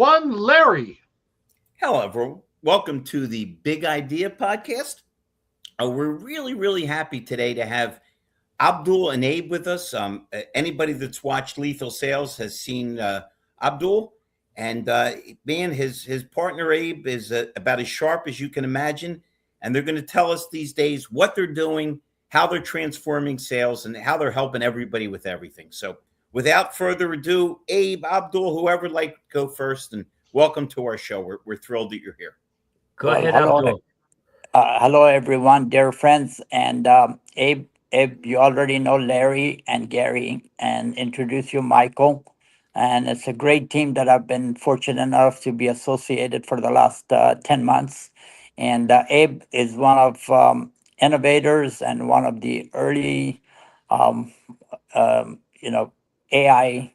one Larry. Hello, everyone. Welcome to the Big Idea Podcast. We're really happy today to have Abdul and Abe with us. Anybody that's watched Lethal Sales has seen Abdul, and man, his partner Abe is about as sharp as you can imagine. And they're going to tell us these days what they're doing, how they're transforming sales, and how they're helping everybody with everything. So, without further ado, Abe, Abdul, whoever would like to go first, and welcome to our show. We're thrilled that you're here. Go ahead, Abdul. Hello, everyone, dear friends. And Abe, you already know Larry and Gary, and introduce you, Michael. And it's a great team that I've been fortunate enough to be associated for the last 10 months. And Abe is one of innovators and one of the early, um, AI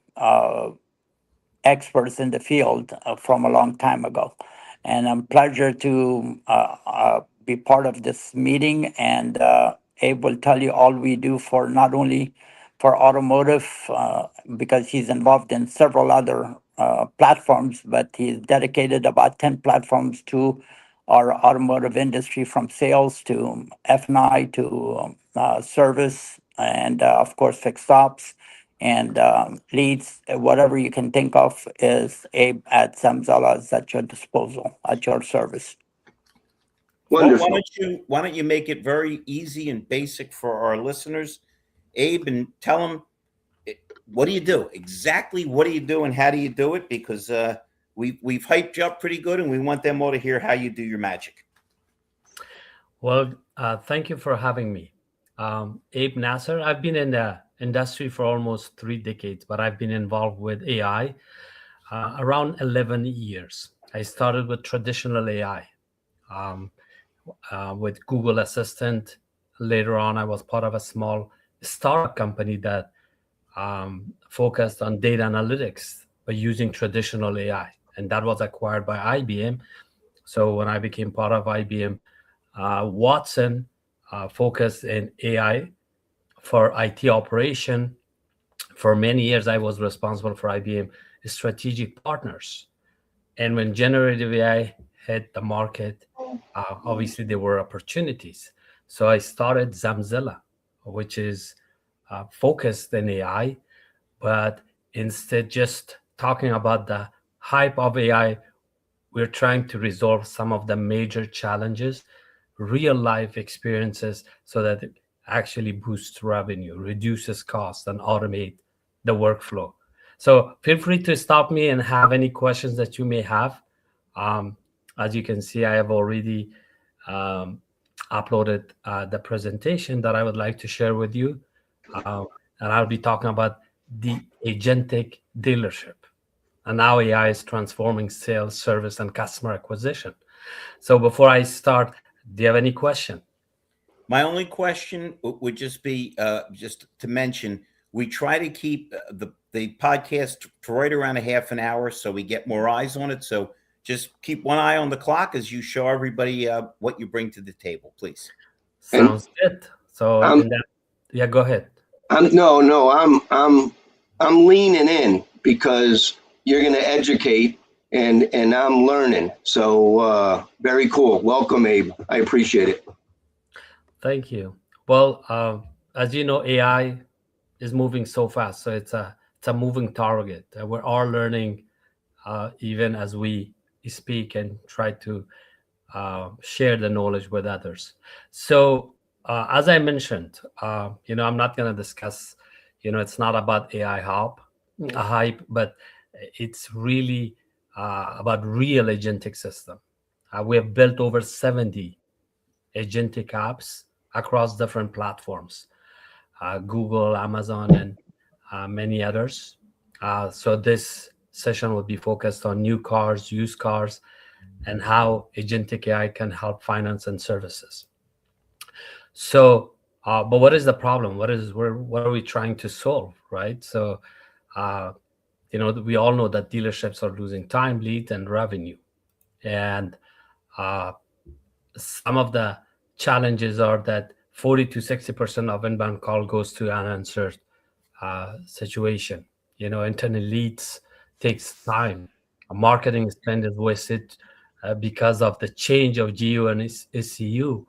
experts in the field from a long time ago. And I'm pleasure to be part of this meeting. And Abe will tell you all we do for not only for automotive, because he's involved in several other platforms, but he's dedicated about 10 platforms to our automotive industry, from sales to F&I to service, and of course fixed ops and leads. Whatever you can think of is Abe at Samzala is at your disposal, at your service. Wonderful. Well, why don't you make it very easy and basic for our listeners, Abe, and tell them what do you do exactly? What do you do, and how do you do it? Because we've hyped you up pretty good, and we want them all to hear how you do your magic. Well, thank you for having me, Abe Nasser. I've been in the industry for almost 3 decades, but I've been involved with AI around 11 years. I started with traditional AI with Google Assistant. Later on, I was part of a small startup company that focused on data analytics by using traditional AI, and that was acquired by IBM. So when I became part of IBM, Watson focused in AI for IT operation. For many years, I was responsible for IBM strategic partners. And when generative AI hit the market, obviously there were opportunities. So I started Zamzilla, which is focused in AI, but instead just talking about the hype of AI, we're trying to resolve some of the major challenges, real life experiences, so that it actually boosts revenue, reduces costs, and automate the workflow. So feel free to stop me and have any questions that you may have. As you can see, I have already uploaded the presentation that I would like to share with you. And I'll be talking about the agentic dealership and how AI is transforming sales, service, and customer acquisition. So before I start, do you have any question? My only question would just be just to mention, we try to keep the podcast to right around a half an hour so we get more eyes on it. So just keep one eye on the clock as you show everybody what you bring to the table, please. Sounds good. So yeah, go ahead. I'm leaning in because you're going to educate and I'm learning. So very cool. Welcome, Abe. I appreciate it. Thank you. Well, as you know, AI is moving so fast, so it's a moving target. We're all learning even as we speak and try to share the knowledge with others. So as I mentioned, I'm not going to discuss, it's not about AI hype, but it's really about real agentic system. We have built over 70 agentic apps across different platforms, Google, Amazon, and many others. So this session will be focused on new cars, used cars, and how agentic AI can help finance and services. So, but what is the problem? What are we trying to solve, right? So, we all know that dealerships are losing time, lead, and revenue. And some of the challenges are that 40 to 60% of inbound call goes to unanswered situation. Internal leads takes time marketing spend is wasted because of the change of GU and SEO,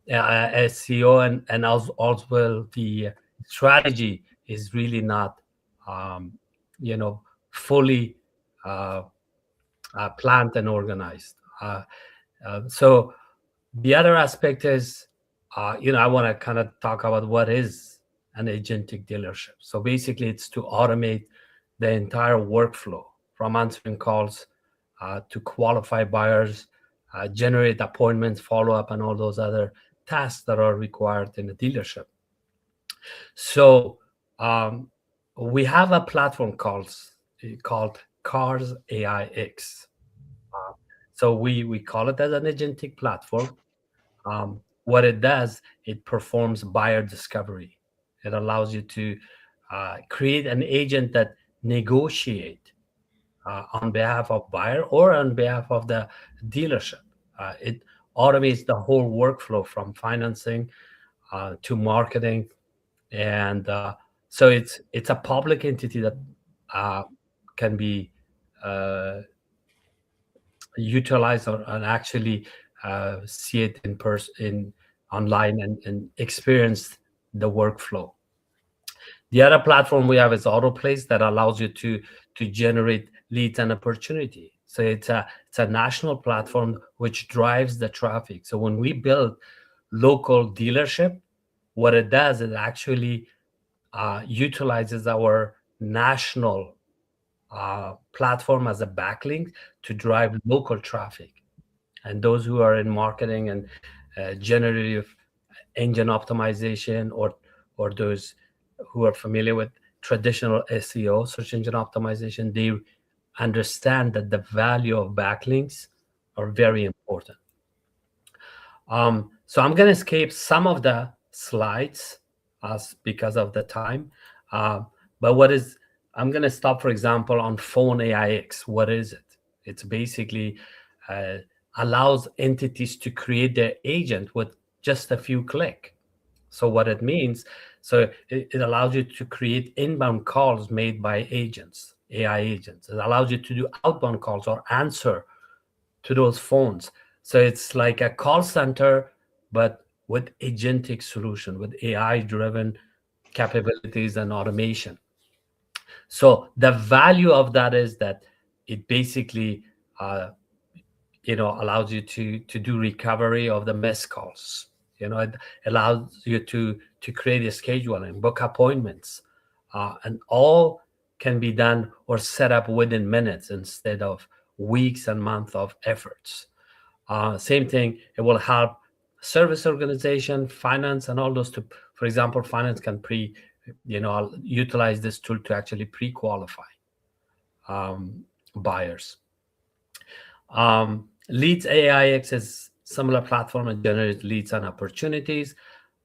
SEO, and also well, the strategy is really not, you know, fully uh, planned and organized. So the other aspect is, I want to kind of talk about what is an agentic dealership. So basically, it's to automate the entire workflow from answering calls to qualify buyers, generate appointments, follow up, and all those other tasks that are required in a dealership. So we have a platform called Cars AIX. So we call it as an agentic platform. What it does, it performs buyer discovery. It allows you to create an agent that negotiate on behalf of buyer or on behalf of the dealership. It automates the whole workflow from financing to marketing, and so it's a public entity that can be utilized and actually see it in person, online, and experience the workflow. The other platform we have is AutoPlace that allows you to generate leads and opportunity. So it's a national platform which drives the traffic. So when we build local dealership, what it does is actually utilizes our national platform as a backlink to drive local traffic. And those who are in marketing and generative engine optimization, or those who are familiar with traditional SEO, search engine optimization, they understand that the value of backlinks are very important. So I'm going to escape some of the slides because of the time. But I'm going to stop, for example, on Phone AIX. What is it? It's basically allows entities to create their agent with just a few clicks. So what it means, so it allows you to create inbound calls made by agents, AI agents. It allows you to do outbound calls or answer to those phones. So it's like a call center, but with agentic solution, with AI-driven capabilities and automation. So the value of that is that it basically allows you to do recovery of the missed calls. It allows you to create a schedule and book appointments, and all can be done or set up within minutes instead of weeks and months of efforts. Same thing, it will help service organization, finance, and all those for example, finance can utilize this tool to actually pre-qualify buyers. Leads AIX is similar platform and generates leads and opportunities,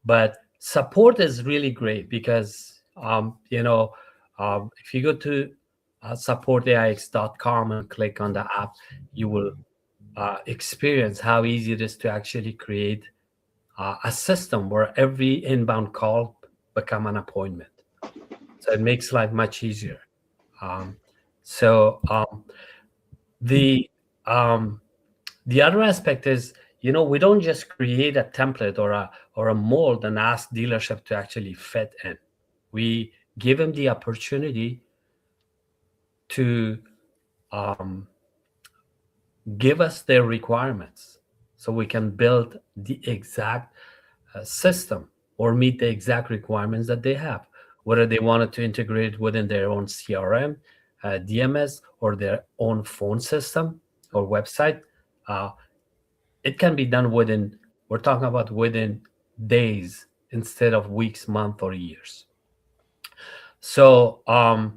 but support is really great because if you go to supportaix.com and click on the app, you will experience how easy it is to actually create a system where every inbound call become an appointment. So it makes life much easier. The other aspect is, we don't just create a template or a mold and ask dealership to actually fit in. We give them the opportunity to give us their requirements so we can build the exact system or meet the exact requirements that they have, whether they wanted to integrate within their own CRM, DMS, or their own phone system or website. It can be done we're talking about within days instead of weeks, months, or years. So, and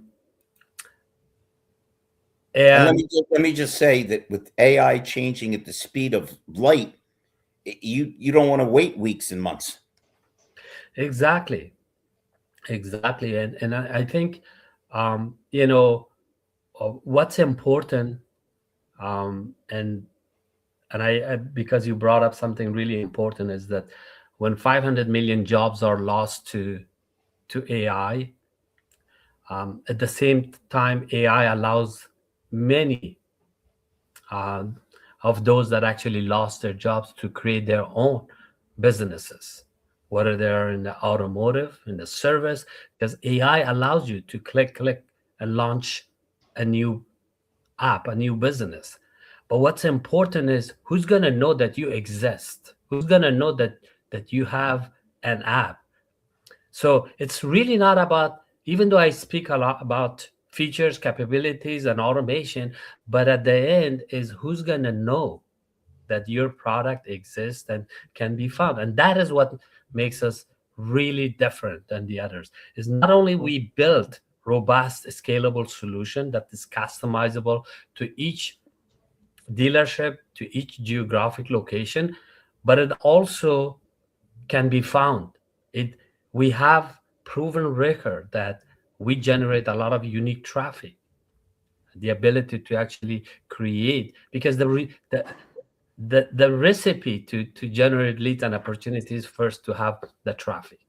let me just say that with AI changing at the speed of light, you don't want to wait weeks and months. Exactly. And I think, what's important, and I because you brought up something really important, is that when 500 million jobs are lost to AI, at the same time, AI allows many uh, of those that actually lost their jobs to create their own businesses, whether they're in the automotive, in the service, because AI allows you to click, and launch a new app, a new business. But what's important is who's going to know that you exist? Who's going to know that you have an app? So it's really not about, even though I speak a lot about features, capabilities, and automation, but at the end is who's going to know that your product exists and can be found. And that is what makes us really different than the others. Is not only we built robust, scalable solution that is customizable to each dealership, to each geographic location, but it also can be found. It We have proven record that we generate a lot of unique traffic, the ability to actually create, because the recipe to generate leads and opportunities first to have the traffic.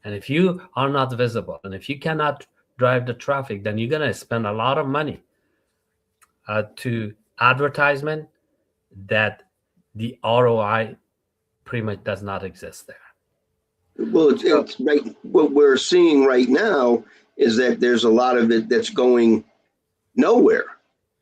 And if you are not visible and if you cannot drive the traffic, then you're going to spend a lot of money to advertisement that the ROI pretty much does not exist there. Well, it's right. What we're seeing right now is that there's a lot of it that's going nowhere.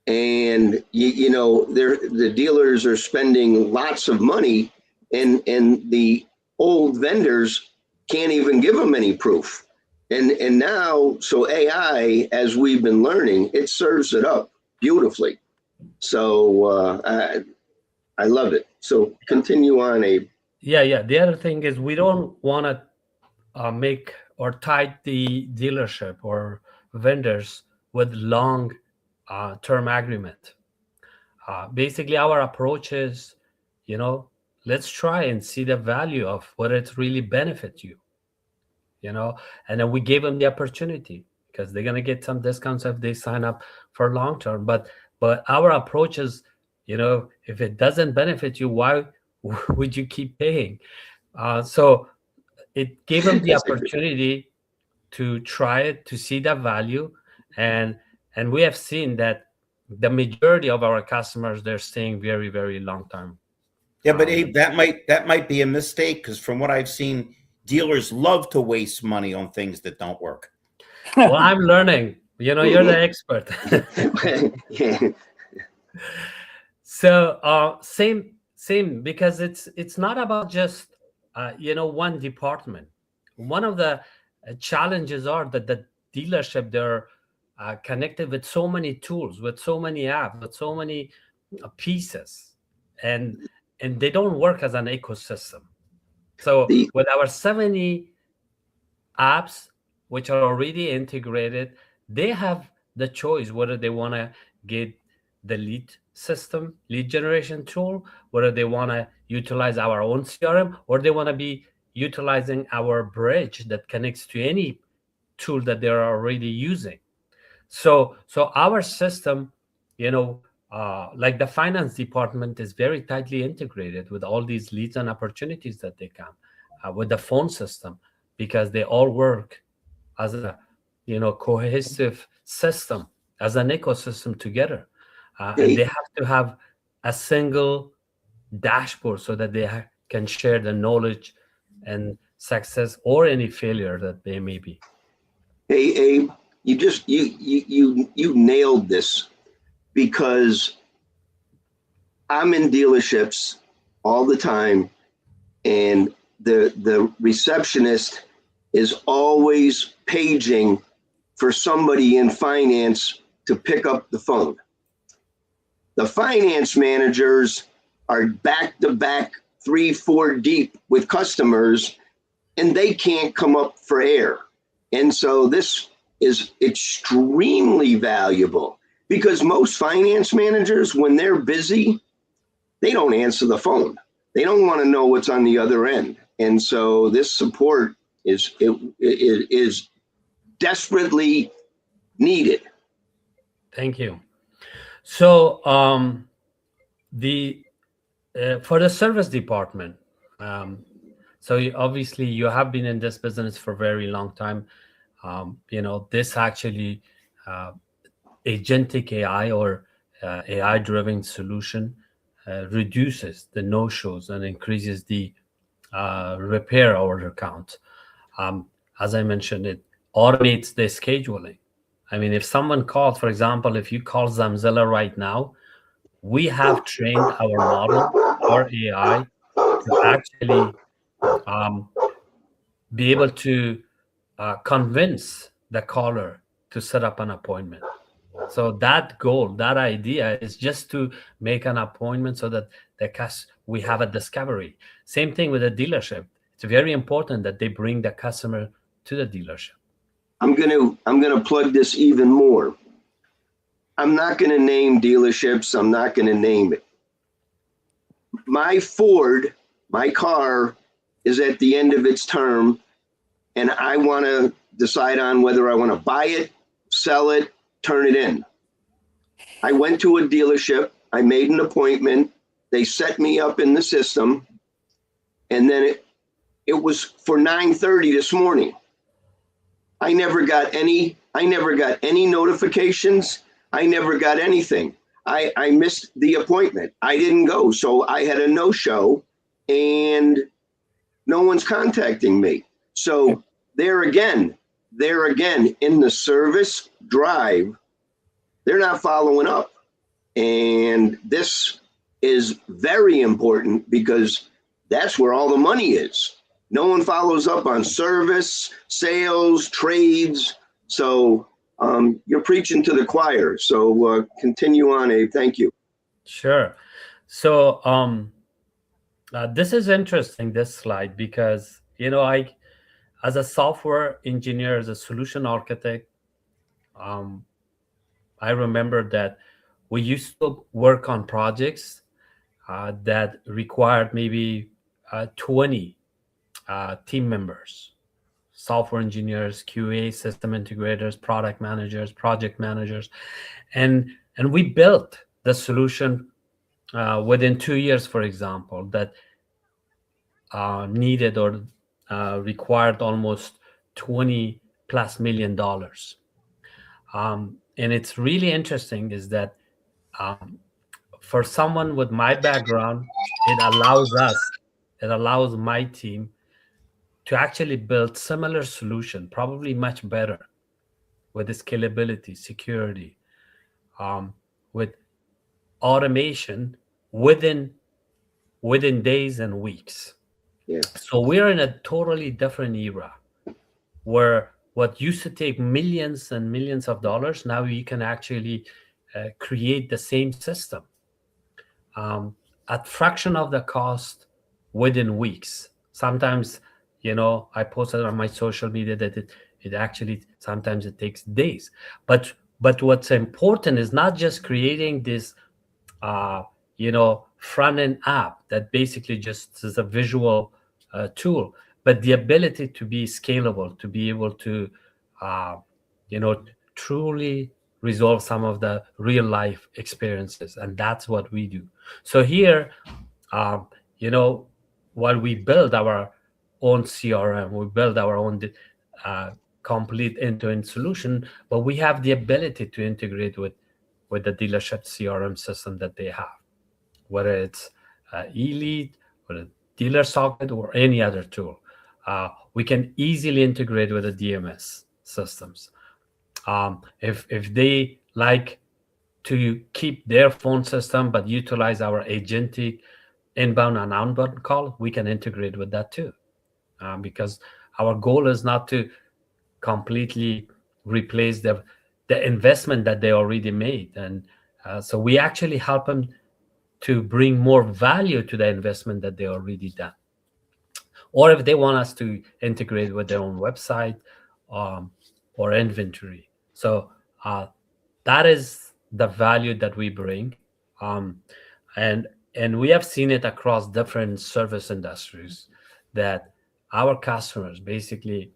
And the dealers are spending lots of money, and the old vendors can't even give them any proof. And now, so AI, as we've been learning, it serves it up beautifully. So I love it. So continue on, Abe. Yeah. The other thing is we don't want to make or tie the dealership or vendors with long term agreement. Basically, our approach is, let's try and see the value of whether it really benefits you, and then we give them the opportunity because they're going to get some discounts if they sign up for long term. But our approach is, if it doesn't benefit you, why would you keep paying? So it gave them the opportunity to try it, to see the value, and we have seen that the majority of our customers, they're staying very, very long term. Yeah, but Abe, that might be a mistake, because from what I've seen, dealers love to waste money on things that don't work. Well, I'm learning. You're the expert. So same, because it's not about just one department. One of the challenges are that the dealership, they're connected with so many tools, with so many apps, with so many pieces, and they don't work as an ecosystem. So with our 70 apps which are already integrated, they have the choice whether they want to get the lead generation tool, whether they want to utilize our own CRM, or they want to be utilizing our bridge that connects to any tool that they're already using. So our system, like the finance department, is very tightly integrated with all these leads and opportunities that they come with the phone system, because they all work as a cohesive system, as an ecosystem together, and they have to have a single dashboard so that they can share the knowledge and success or any failure that they may be. Hey, Abe, you nailed this, because I'm in dealerships all the time, and the receptionist is always paging for somebody in finance to pick up the phone. The finance managers are back to back 3-4 deep with customers, and they can't come up for air. And so this is extremely valuable, because most finance managers, when they're busy, they don't answer the phone. They don't want to know what's on the other end. And so this support is desperately needed. Thank you. So for the service department, so obviously you have been in this business for a very long time. This actually agentic AI or AI-driven solution reduces the no-shows and increases the repair order count. As I mentioned, it automates the scheduling. I mean, if someone calls, for example, if you call Zamzilla right now, we have trained our model, our AI, to actually be able to convince the caller to set up an appointment. So that goal, that idea is just to make an appointment so that we have a discovery. Same thing with a dealership. It's very important that they bring the customer to the dealership. I'm gonna plug this even more. I'm not gonna name dealerships. I'm not gonna name it. My Ford, my car, is at the end of its term, and I want to decide on whether I want to buy it, sell it, turn it in. I went to a dealership. I made an appointment. They set me up in the system, and then it was for 9:30 this morning. I never got any notifications. I never got anything. I missed the appointment. I didn't go, so I had a no-show, and no one's contacting me. So there again, in the service drive, they're not following up. And this is very important because that's where all the money is. No one follows up on service, sales, trades. So you're preaching to the choir. So continue on, Abe. Thank you. Sure. So this is interesting, this slide, because, I, as a software engineer, as a solution architect, I remember that we used to work on projects that required maybe 20 team members, software engineers, QA, system integrators, product managers, project managers. And we built the solution within 2 years, for example, that needed or required almost $20+ million. And it's really interesting is that for someone with my background, it allows my team to actually build similar solution, probably much better, with the scalability, security, with automation within days and weeks. Yeah. So we're in a totally different era where what used to take millions and millions of dollars, now you can actually create the same system at fraction of the cost within weeks. Sometimes, I posted on my social media that it actually sometimes it takes days. But what's important is not just creating this front end app that basically just is a visual tool, but the ability to be scalable, to be able to truly resolve some of the real life experiences. And that's what we do. So here, while we build our own CRM, we build our own complete end-to-end solution, but we have the ability to integrate with the dealership CRM system that they have, whether it's eLead or a dealer socket or any other tool. We can easily integrate with the DMS systems. If they like to keep their phone system but utilize our agentic inbound and outbound call, we can integrate with that too, because our goal is not to completely replace the investment that they already made, and so we actually help them to bring more value to the investment that they already done. Or if they want us to integrate with their own website or inventory. So that is the value that we bring. And we have seen it across different service industries that our customers basically,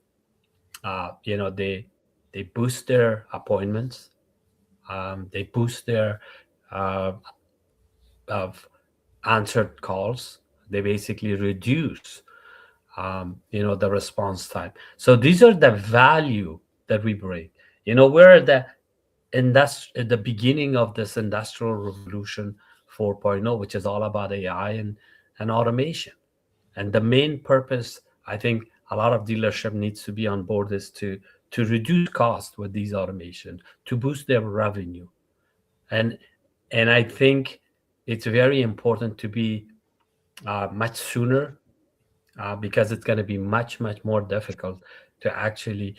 they boost their appointments. They boost their of answered calls. They basically reduce the response time. So these are the value that we bring. We're the at the beginning of this industrial revolution 4.0, which is all about AI and automation. And the main purpose, I think a lot of dealership needs to be on board, is to reduce cost with these automation, to boost their revenue. And I think it's very important to be much sooner, because it's going to be much more difficult to actually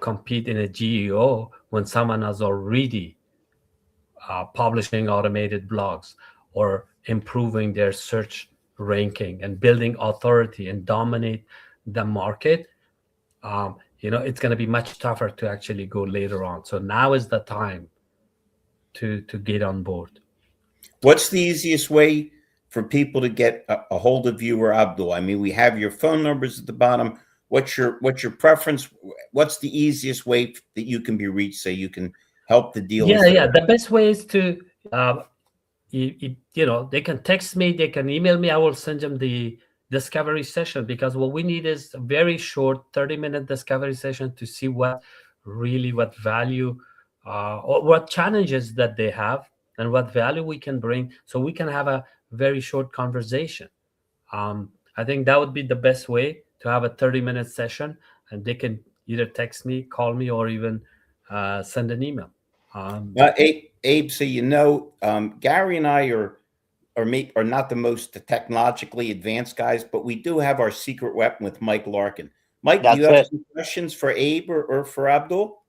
compete in a GEO when someone is already publishing automated blogs or improving their search ranking and building authority and dominate the market. It's going to be much tougher to actually go later on. So now is the time to get on board. What's the easiest way for people to get a hold of you or Abdul? I mean, we have your phone numbers at the bottom. What's your preference? What's the easiest way that you can be reached so you can help the dealers? Yeah. The best way is to, they can text me, they can email me. I will send them the discovery session, because what we need is a very short 30-minute discovery session to see what value or what challenges that they have and what value we can bring, so we can have a very short conversation. I think that would be the best way, to have a 30-minute session, and they can either text me, call me, or even send an email. Abe, so Gary and I are not the most technologically advanced guys, but we do have our secret weapon with Mike Larkin. Mike, do you have some questions for Abe or for Abdul?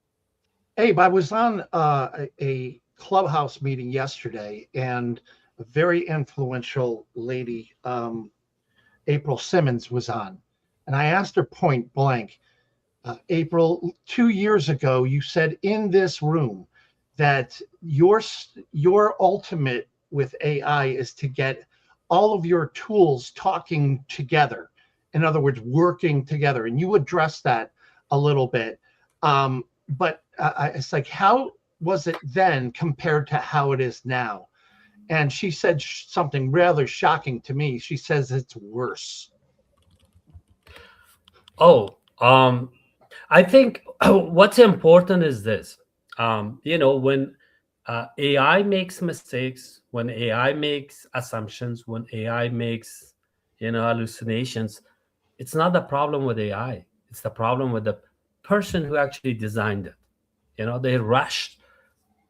Abe, I was on a Clubhouse meeting yesterday, and a very influential lady, April Simmons, was on. And I asked her point blank, April, 2 years ago, you said in this room that your ultimate with AI is to get all of your tools talking together. In other words, working together. And you addressed that a little bit. But it's like, how was it then compared to how it is now? And she said something rather shocking to me. She says it's worse. I think what's important is this. When AI makes mistakes, when AI makes assumptions, when AI makes hallucinations, it's not the problem with AI. It's the problem with the person who actually designed it. They rushed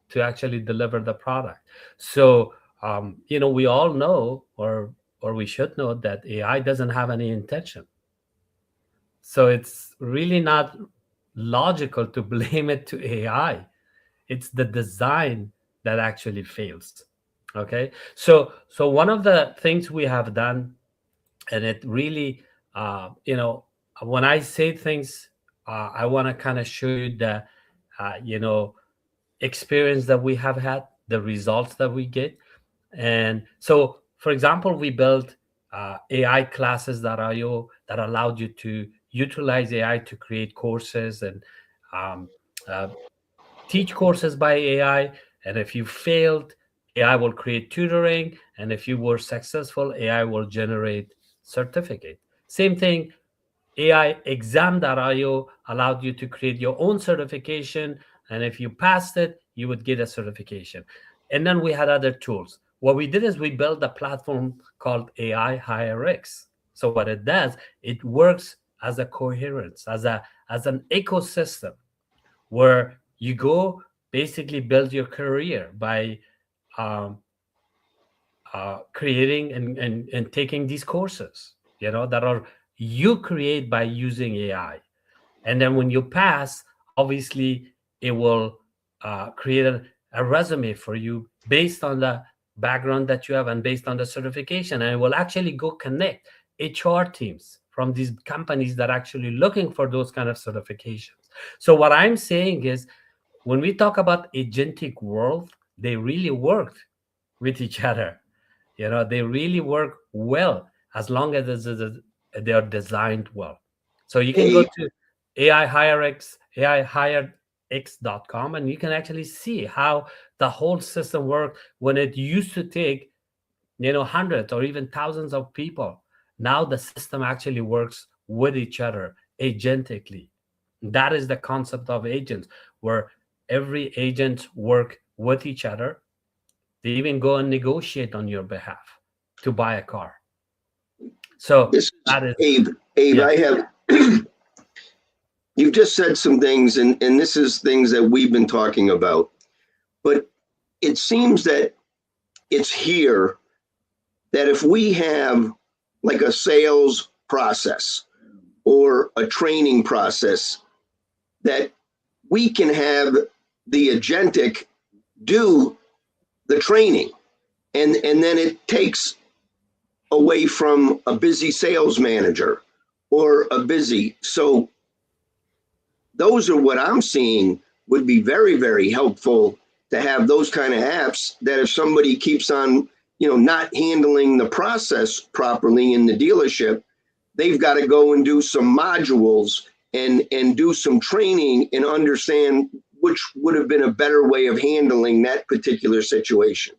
to actually deliver the product. So we all know, or we should know, that AI doesn't have any intention. So it's really not logical to blame it to AI. It's the design that actually fails. Okay. So one of the things we have done, and it really, when I say things, I want to kind of show you the, experience that we have had, the results that we get. And so, for example, we built AI classes.io that allowed you to utilize AI to create courses and teach courses by AI. And if you failed, AI will create tutoring. And if you were successful, AI will generate certificate. Same thing, AI exam.io allowed you to create your own certification. And if you passed it, you would get a certification. And then we had other tools. What we did is we built a platform called AI HireX. So what it does, it works as a coherence, as an ecosystem where you go basically build your career by creating and taking these courses, that are you create by using AI. And then when you pass, obviously it will create a resume for you based on the background that you have and based on the certification. And it will actually go connect HR teams from these companies that are actually looking for those kind of certifications. So what I'm saying is, when we talk about agentic world, they really work with each other. They really work well as long as they are designed well. So you can go to AI HireX.com, and you can actually see how the whole system worked when it used to take, hundreds or even thousands of people. Now the system actually works with each other agentically. That is the concept of agents, where every agent work with each other. They even go and negotiate on your behalf to buy a car. So This that is, Abe, yeah. I have, you've just said some things, and this is things that we've been talking about, but it seems that it's here that if we have like a sales process or a training process, that we can have the agentic do the training, and then it takes away from a busy sales manager or a busy. So those are what I'm seeing would be very, very helpful to have those kind of apps that if somebody keeps on, not handling the process properly in the dealership, they've got to go and do some modules and do some training and understand which would have been a better way of handling that particular situation.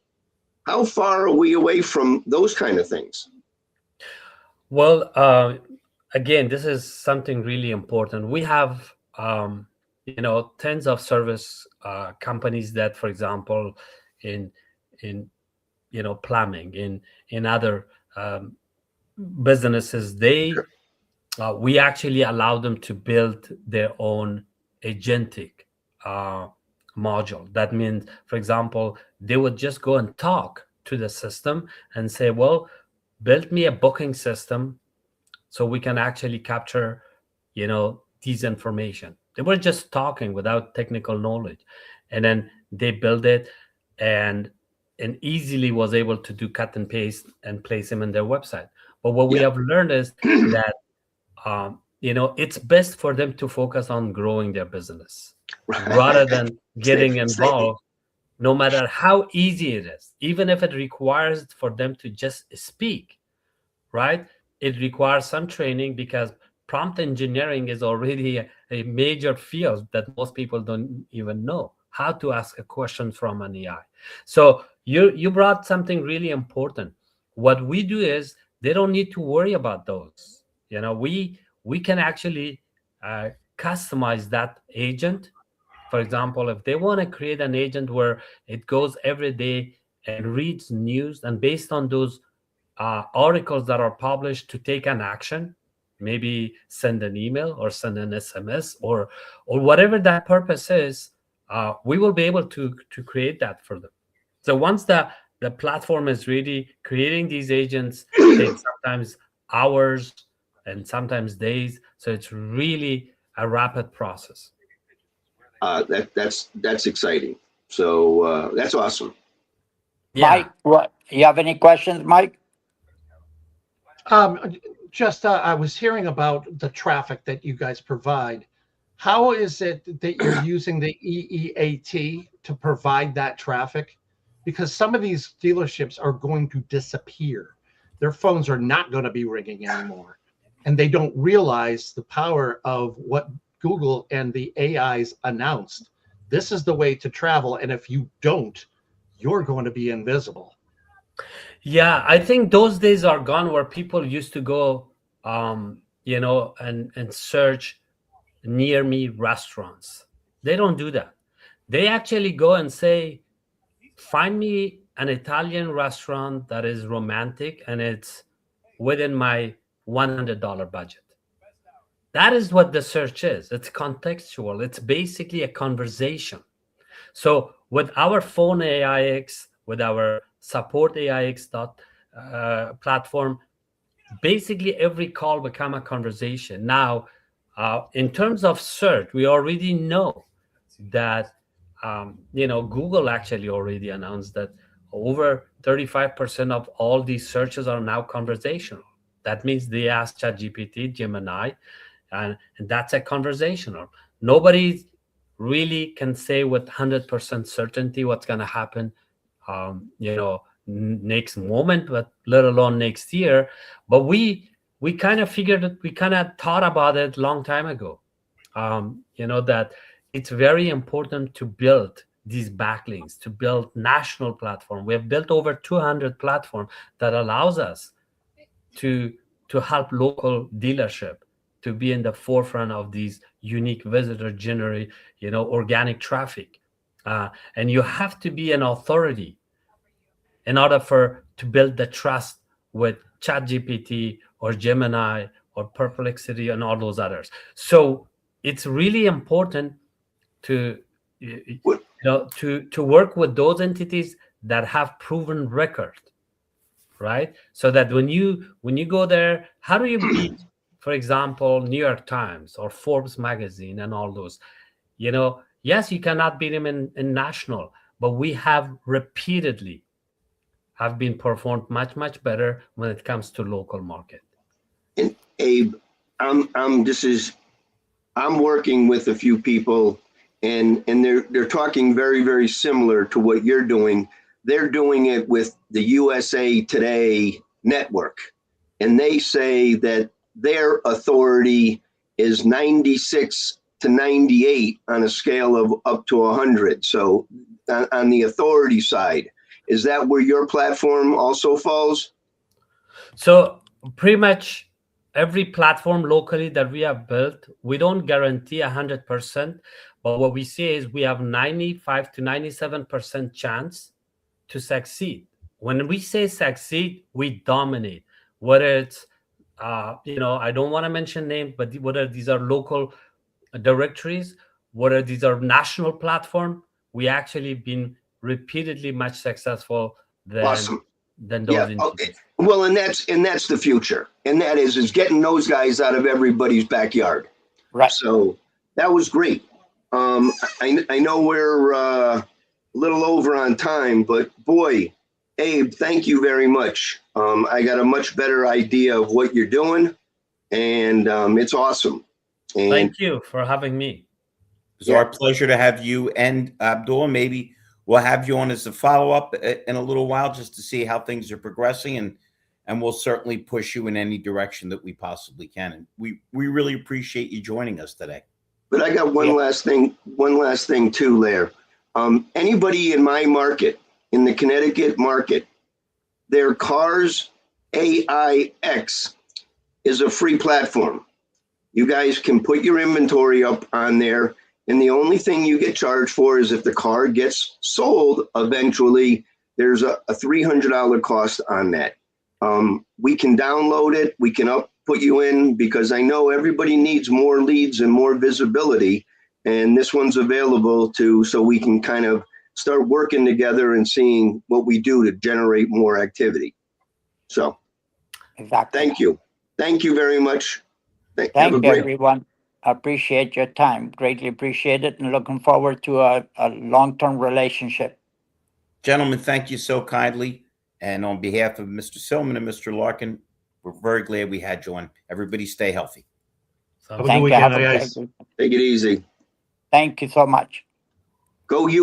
How far are we away from those kind of things? Well, again, this is something really important. We have, tens of service companies that, for example, in plumbing, in other businesses, we actually allow them to build their own agentic module. That means, for example, they would just go and talk to the system and say, well, build me a booking system so we can actually capture, these information. They were just talking without technical knowledge. And then they built it and easily was able to do cut and paste and place them in their website. But what we have learned is that, it's best for them to focus on growing their business rather than getting involved, no matter how easy it is, even if it requires for them to just speak, right? It requires some training because prompt engineering is already a major field that most people don't even know how to ask a question from an AI. So you brought something really important. What we do is they don't need to worry about those. We can actually customize that agent. For example, if they want to create an agent where it goes every day and reads news, and based on those articles that are published, to take an action, maybe send an email or send an SMS or whatever that purpose is, we will be able to create that for them. So once the platform is ready, creating these agents takes sometimes hours and sometimes days. So it's really a rapid process. That's exciting. So that's awesome. Yeah. Mike, what you have any questions, Mike? Just I was hearing about the traffic that you guys provide. How is it that you're using the EEAT to provide that traffic? Because some of these dealerships are going to disappear. Their phones are not going to be ringing anymore. And they don't realize the power of what Google and the AIs announced. This is the way to travel. And if you don't, you're going to be invisible. Yeah, I think those days are gone where people used to go, and search near me restaurants. They don't do that. They actually go and say, find me an Italian restaurant that is romantic and it's within my $100 budget. That is what the search is. It's contextual. It's basically a conversation. So with our phone AIX, with our support AIX platform, basically every call become a conversation. Now, in terms of search, we already know that, Google actually already announced that over 35% of all these searches are now conversational. That means they ask ChatGPT, Gemini, and that's a conversational. Nobody really can say with 100% certainty what's going to happen, next moment, but let alone next year. But we kind of figured it, we kind of thought about it a long time ago, that it's very important to build these backlinks, to build national platform. We have built over 200 platforms that allows us to help local dealership to be in the forefront of these unique visitor generate, organic traffic. And you have to be an authority in order to build the trust with ChatGPT or Gemini or Perplexity and all those others. So it's really important to to work with those entities that have proven record, right? So that when you go there, how do you beat, for example, New York Times or Forbes magazine and all those? Yes, you cannot beat them in national, but we have repeatedly have been performed much better when it comes to local market. And Abe, I'm working with a few people, and they're talking very, very similar to what you're doing. They're doing it with the USA Today network, and they say that their authority is 96 to 98 on a scale of up to 100. So on the authority side, is that where your platform also falls? So pretty much every platform locally that we have built, we don't guarantee 100%, but what we say is we have 95 to 97% chance to succeed. When we say succeed, we dominate. Whether it's, I don't want to mention names, but whether these are local directories, whether these are national platform, we actually been repeatedly much successful than Awesome. Than those entities. Okay. Well, and that's the future, and that is getting those guys out of everybody's backyard. Right. So that was great. I know we're a little over on time, but boy, Abe, thank you very much. I got a much better idea of what you're doing, and it's awesome. And thank you for having me. It's our pleasure to have you and Abdul. Maybe we'll have you on as a follow-up in a little while just to see how things are progressing, and we'll certainly push you in any direction that we possibly can. And we really appreciate you joining us today. But I got one last thing too, Lair. Anybody in my market, in the Connecticut market, their Cars AIX is a free platform. You guys can put your inventory up on there, and the only thing you get charged for is if the car gets sold eventually, there's a $300 cost on that. We can download it. We can put you in, because I know everybody needs more leads and more visibility, and this one's available so we can kind of start working together and seeing what we do to generate more activity. So Exactly. Thank you very much. Thank you, everyone. Appreciate your time. Greatly appreciate it, and looking forward to a long-term relationship. Gentlemen, thank you so kindly. And on behalf of Mr. Silman and Mr. Larkin, we're very glad we had you on. Everybody stay healthy. Have a good weekend, guys. Take it easy. Thank you so much. Go you.